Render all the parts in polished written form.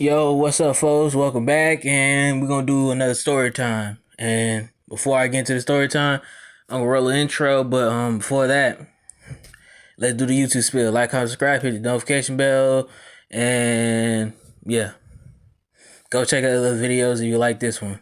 Yo, what's up, folks? Welcome back, and we're gonna do another story time. And before I get into the story time, I'm gonna roll an intro. But before that, let's do the YouTube spill. Like, comment, subscribe, hit the notification bell, and yeah, go check out the other videos if you like this one.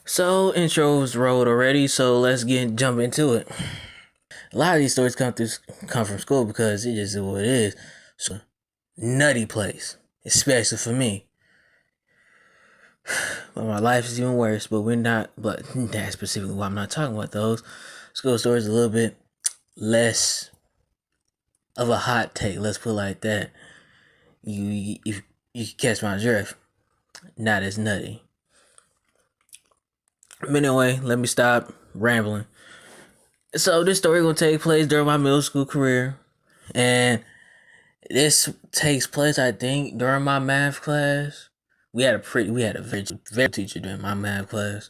So intros rolled already, so let's jump into it. A lot of these stories come from school because it just is what it is. So nutty place, especially for me. But my life is even worse. But we're not. But that's specifically why I'm not talking about those. School stories a little bit less of a hot take. Let's put it like that. You catch my drift. Not as nutty. But anyway, let me stop rambling. So this story gonna take place during my middle school career, and this takes place, I think, during my math class. We had a very teacher during my math class.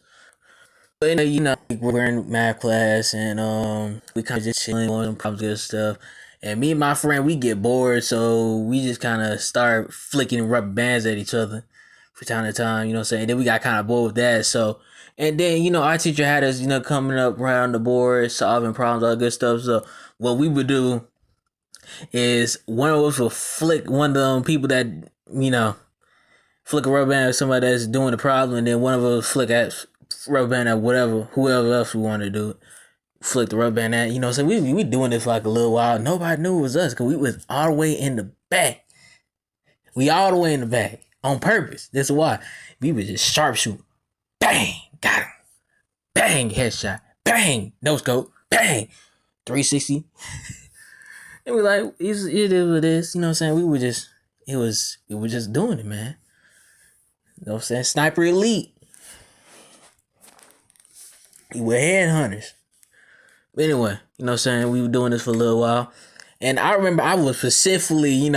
But we're in math class, and we kind of just chilling on some problems and stuff. And me and my friend, we get bored, so we just kind of start flicking rubber bands at each other from time to time. You know what I'm saying? And then we got kind of bored with that. So, and then our teacher had us coming up around the board, solving problems, all that good stuff. So what we would do is one of us will flick one of them people that flick a rubber band at somebody that's doing the problem, and then one of us flick at rubber band at whoever else we want to do it. Flick the rubber band at, so we doing this for like a little while. Nobody knew it was us because we was all the way in the back. We all the way in the back on purpose. That's why we would just sharpshoot. Bang, got him. Bang, headshot. Bang, no scope. Bang, 360. And we like, it is what it is. You know what I'm saying? We were just doing it, man. You know what I'm saying? Sniper Elite. We were headhunters. But anyway, you know what I'm saying? We were doing this for a little while. And I remember I was specifically,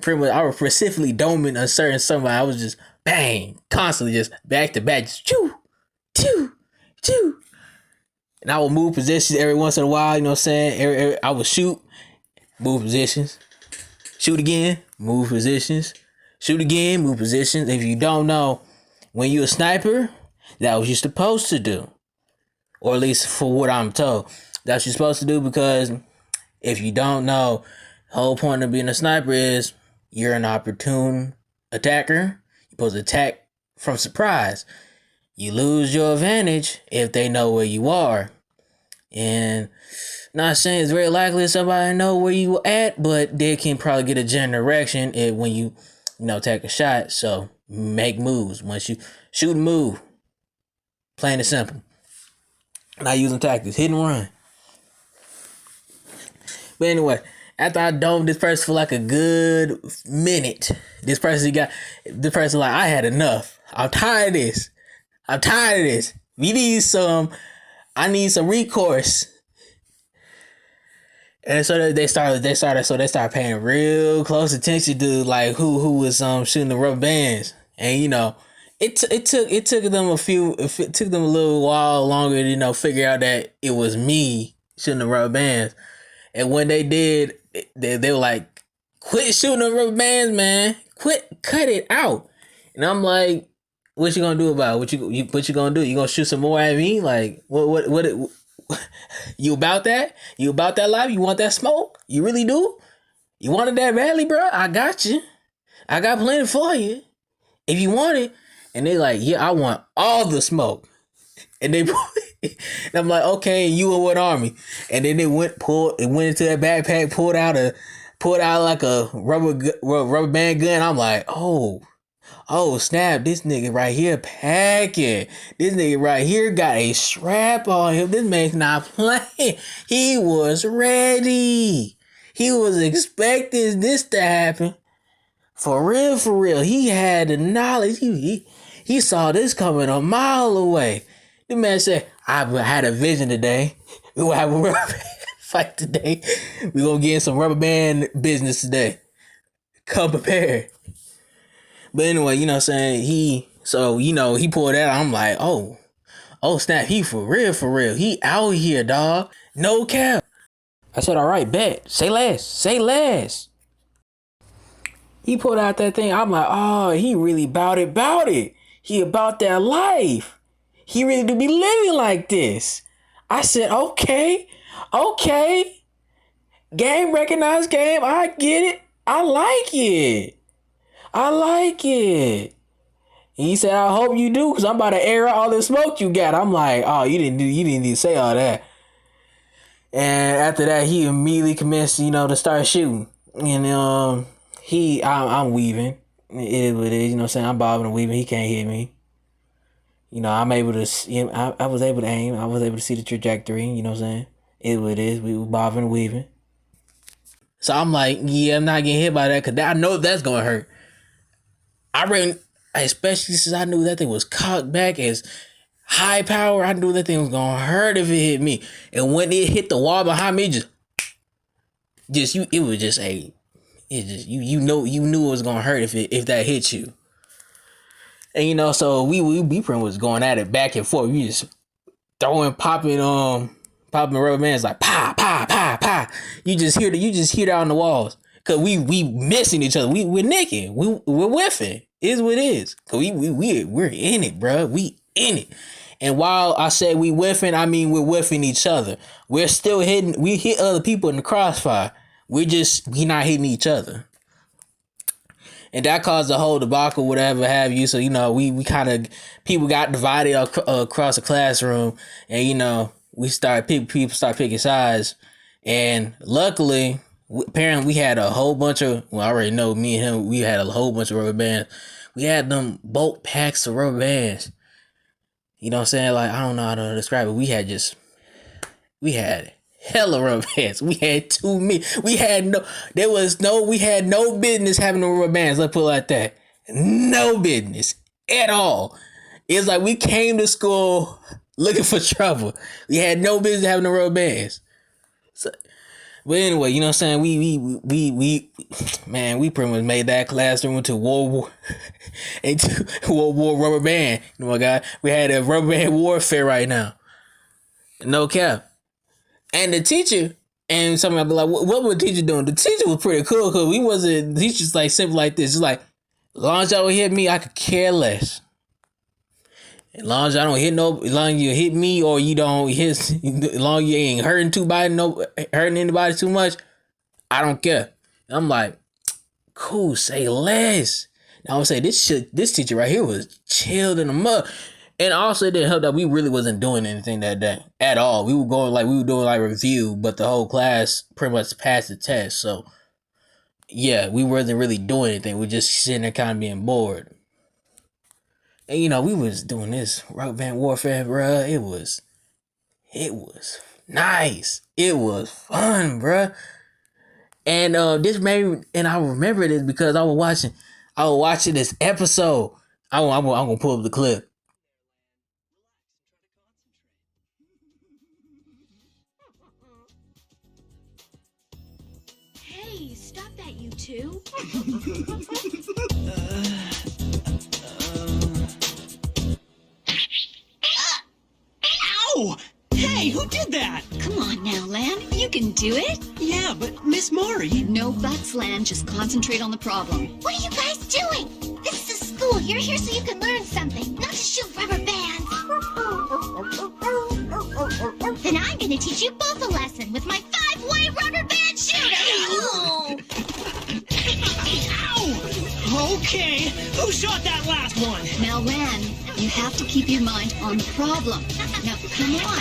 pretty much I was specifically doming a certain somebody. I was just bang, constantly just back to back, just choo, choo, choo. And I would move positions every once in a while, you know what I'm saying? I would shoot, move positions, shoot again, move positions, shoot again, move positions. If you don't know, when you're a sniper, that was what you're supposed to do. Or at least for what I'm told. That's what you're supposed to do, because if you don't know, the whole point of being a sniper is you're an opportune attacker. You're supposed to attack from surprise. You lose your advantage if they know where you are. And not saying it's very likely somebody know where you at, but they can probably get a general direction when you take a shot. So make moves. Once you shoot and move. Plain and simple. Not using tactics. Hit and run. But anyway, after I domed this person for like a good minute, this person like, I had enough. I'm tired of this. I need some recourse. And so they started paying real close attention to like who was shooting the rubber bands. And it took them a little while longer to figure out that it was me shooting the rubber bands. And when they did, they were like, quit shooting the rubber bands, man. Cut it out. And I'm like, what you gonna do about it? What you gonna do? You gonna shoot some more at me? Like, what you about that? You about that life? You want that smoke? You really do? You wanted that badly, bro? I got you. I got plenty for you. If you want it. And they like, yeah, I want all the smoke. And they and I'm like, okay, you in what army? And then they went into that backpack, pulled out like a rubber band gun. I'm like, oh snap, this nigga right here packing. This nigga right here got a strap on him. This man's not playing. He was ready. He was expecting this to happen. For real. He had the knowledge. He saw this coming a mile away. The man said, I had a vision today. We will have a rubber band fight today. We gonna get in some rubber band business today. Come prepared. But anyway, you know what I'm saying? He pulled that out. I'm like, oh snap, he for real. He out here, dog. No cap. I said, all right, bet. Say less. He pulled out that thing. I'm like, oh, he really bout it. He about that life. He really do be living like this. I said, okay. Game recognized game. I get it. I like it. And he said, I hope you do, because I'm about to air out all the smoke you got. I'm like, oh, you didn't need to say all that. And after that, he immediately commenced, to start shooting. And I'm weaving. It is what it is, you know what I'm saying? I'm bobbing and weaving. He can't hit me. I'm able to, I was able to aim. I was able to see the trajectory, you know what I'm saying? It is what it is. We were bobbing and weaving. So I'm like, yeah, I'm not getting hit by that, because I know that's going to hurt. I ran, especially since I knew that thing was cocked back as high power. I knew that thing was going to hurt if it hit me. And when it hit the wall behind me, you knew it was gonna hurt if that hit you. And so we pretty was going at it back and forth. We just popping rubber bands like pa pa pa pa. You just hear that on the walls. Cause we missing each other. We're nicking. We're whiffing. Is what it is. Cause we're in it, bro. We in it. And while I say we whiffing, I mean we're whiffing each other. We're still hitting. We hit other people in the crossfire. We not hitting each other. And that caused the whole debacle, whatever have you. So, we kind of, people got divided across the classroom. And, people start picking sides. And luckily, apparently we had a whole bunch of, I already know me and him, we had a whole bunch of rubber bands. We had them bulk packs of rubber bands. You know what I'm saying? Like, I don't know how to describe it. We had hella rubber bands. We had too many. We had no business having no rubber bands. Let's put it like that. No business at all. It's like we came to school looking for trouble. We had no business having no rubber bands. So, but anyway, you know what I'm saying? We pretty much made that classroom into World War rubber band. You know what, God? We had a rubber band warfare right now. No cap. And the teacher, and somebody be like, what was the teacher doing? The teacher was pretty cool, because the teacher's like simple like this. It's like, as long as y'all don't hit me, I could care less. As long as y'all don't hit as long as you hit me or you don't hit, as long as you ain't hurting anybody too much, I don't care. And I'm like, cool, say less. Now I would say this teacher right here was chilled in the mud. And also it didn't help that we really wasn't doing anything that day at all. We were doing review, but the whole class pretty much passed the test. So yeah, we wasn't really doing anything. We were just sitting there kind of being bored. And we was doing this rubber band warfare, bruh. It was nice. It was fun, bruh. And I remember this because I was watching this episode. I'm gonna pull up the clip. Hey, stop that, you two. Ow! Hey, who did that? Come on now, Lan. You You can do it. Yeah, but Miss Mori. No buts, Lan. Just concentrate on the problem. What are you guys doing? This is a school. You're here so you can learn something, not to shoot rubber bands. Then I'm gonna teach you both a lesson with my 5-way rubber band shooting. Ow! Okay, who shot that last one? Now, Lan, you have to keep your mind on the problem. Now, come on.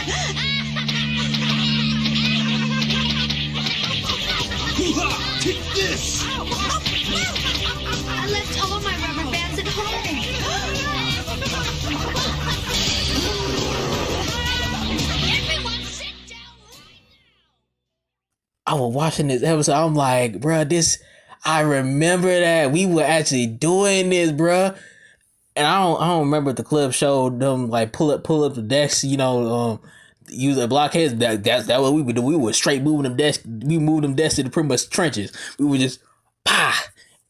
Take this! I left all my rubber bands at home. Everyone sit down right now. I was watching this episode. I'm like, bruh, I remember that we were actually doing this, bruh. And I don't remember if the clip showed them like pull up the desks, use a blockheads. That's what we would do. We were straight moving them desks. We moved them desks to the pretty much trenches. We would just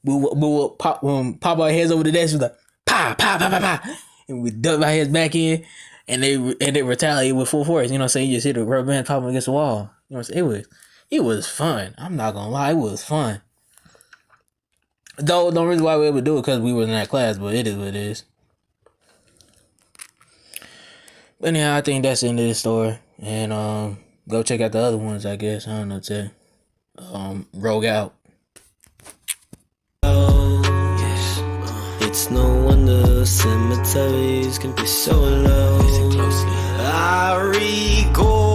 we would pop our heads over the desk. We was like and we dug our heads back in, and they retaliate with full force. You know what I'm saying? You just hit the rubber band popping against the wall. You know what I'm saying? It was fun. I'm not gonna lie, it was fun. Though, the reason why we were able to do it because we were in that class, but it is what it is. But anyhow, I think that's the end of this story. And go check out the other ones, I guess. I don't know, too. Rogue out. It's no wonder cemeteries can be so low. I recall